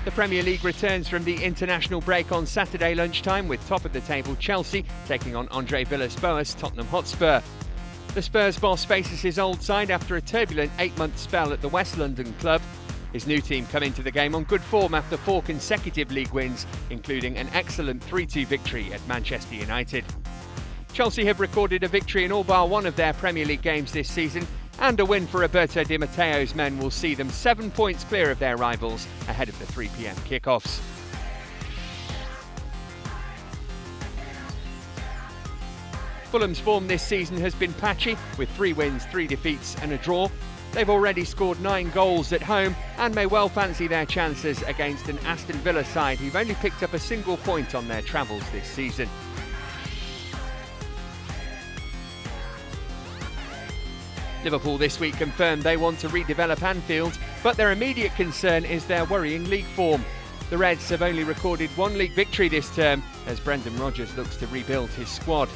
The Premier League returns from the international break on Saturday lunchtime with top-of-the-table Chelsea taking on Andre Villas-Boas Tottenham Hotspur. The Spurs boss faces his old side after a turbulent 8-month spell at the West London club. His new team come into the game on good form after 4 consecutive league wins, including an excellent 3-2 victory at Manchester United. Chelsea have recorded a victory in all bar one of their Premier League games this season, and a win for Roberto Di Matteo's men will see them 7 points clear of their rivals ahead of the 3 p.m. kickoffs. Fulham's form this season has been patchy, with 3 wins, 3 defeats and a draw. They've already scored 9 goals at home and may well fancy their chances against an Aston Villa side who've only picked up a single point on their travels this season. Liverpool this week confirmed they want to redevelop Anfield, but their immediate concern is their worrying league form. The Reds have only recorded 1 league victory this term as Brendan Rodgers looks to rebuild his squad.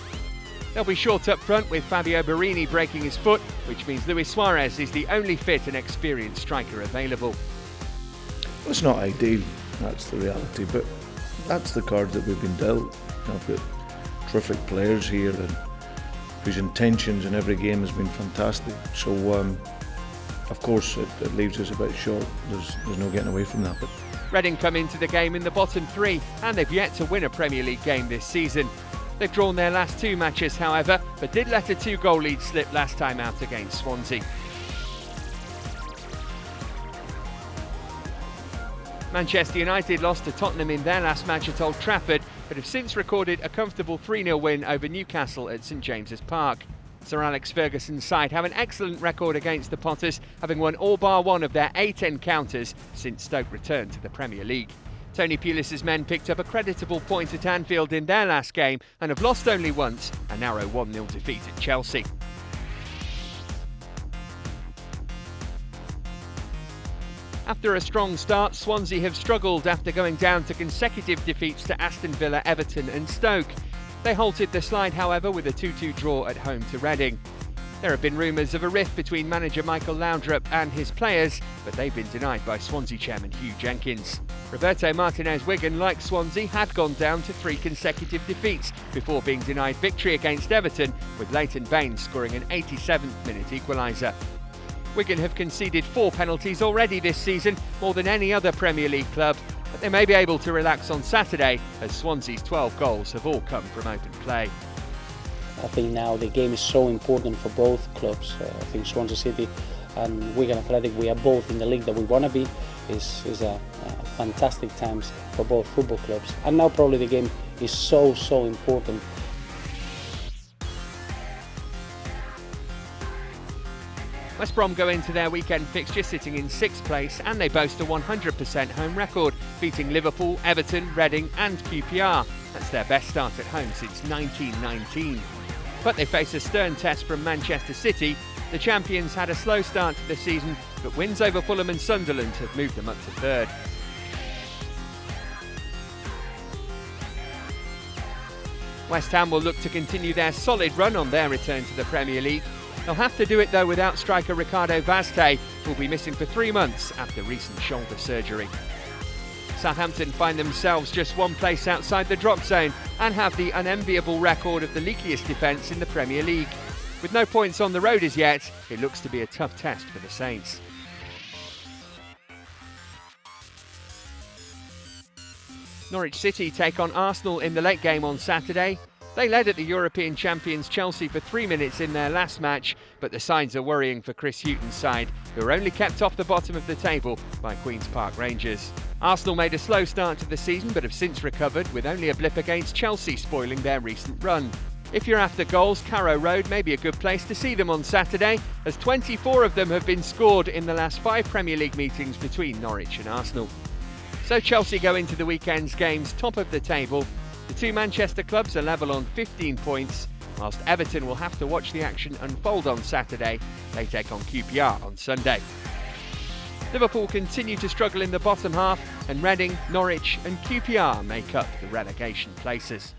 They'll be short up front with Fabio Borini breaking his foot, which means Luis Suarez is the only fit and experienced striker available. Well, it's not ideal, that's the reality, but that's the cards that we've been dealt. I've got terrific players here and whose intentions in every game has been fantastic. So, of course, it leaves us a bit short. There's no getting away from that. But Reading come into the game in the bottom 3, and they've yet to win a Premier League game this season. They've drawn their last 2 matches, however, but did let a 2-goal lead slip last time out against Swansea. Manchester United lost to Tottenham in their last match at Old Trafford, but have since recorded a comfortable 3-0 win over Newcastle at St James's Park. Sir Alex Ferguson's side have an excellent record against the Potters, having won all bar 1 of their 8 encounters since Stoke returned to the Premier League. Tony Pulis's men picked up a creditable point at Anfield in their last game and have lost only once, a narrow 1-0 defeat at Chelsea. After a strong start, Swansea have struggled after going down to consecutive defeats to Aston Villa, Everton and Stoke. They halted the slide, however, with a 2-2 draw at home to Reading. There have been rumours of a rift between manager Michael Laudrup and his players, but they've been denied by Swansea chairman Hugh Jenkins. Roberto Martinez Wigan, like Swansea, had gone down to 3 consecutive defeats before being denied victory against Everton, with Leighton Baines scoring an 87th minute equaliser. Wigan have conceded 4 penalties already this season, more than any other Premier League club, but they may be able to relax on Saturday as Swansea's 12 goals have all come from open play. I think now the game is so important for both clubs. I think Swansea City and Wigan Athletic, we are both in the league that we want to be. Is a fantastic times for both football clubs. And now probably the game is so important. West Brom go into their weekend fixture sitting in 6th place, and they boast a 100% home record, beating Liverpool, Everton, Reading and QPR. That's their best start at home since 1919. But they face a stern test from Manchester City. The champions had a slow start to the season, but wins over Fulham and Sunderland have moved them up to 3rd. West Ham will look to continue their solid run on their return to the Premier League. They'll have to do it though without striker Ricardo Vazte, who will be missing for 3 months after recent shoulder surgery. Southampton find themselves just 1 place outside the drop zone and have the unenviable record of the leakiest defence in the Premier League. With no points on the road as yet, it looks to be a tough test for the Saints. Norwich City take on Arsenal in the late game on Saturday. They led at the European champions Chelsea for 3 minutes in their last match, but the signs are worrying for Chris Hughton's side, who are only kept off the bottom of the table by Queen's Park Rangers. Arsenal made a slow start to the season but have since recovered, with only a blip against Chelsea spoiling their recent run. If you're after goals, Carrow Road may be a good place to see them on Saturday, as 24 of them have been scored in the last 5 Premier League meetings between Norwich and Arsenal. So Chelsea go into the weekend's games top of the table. The 2 Manchester clubs are level on 15 points, whilst Everton will have to watch the action unfold on Saturday. They take on QPR on Sunday. Liverpool continue to struggle in the bottom half, and Reading, Norwich and QPR make up the relegation places.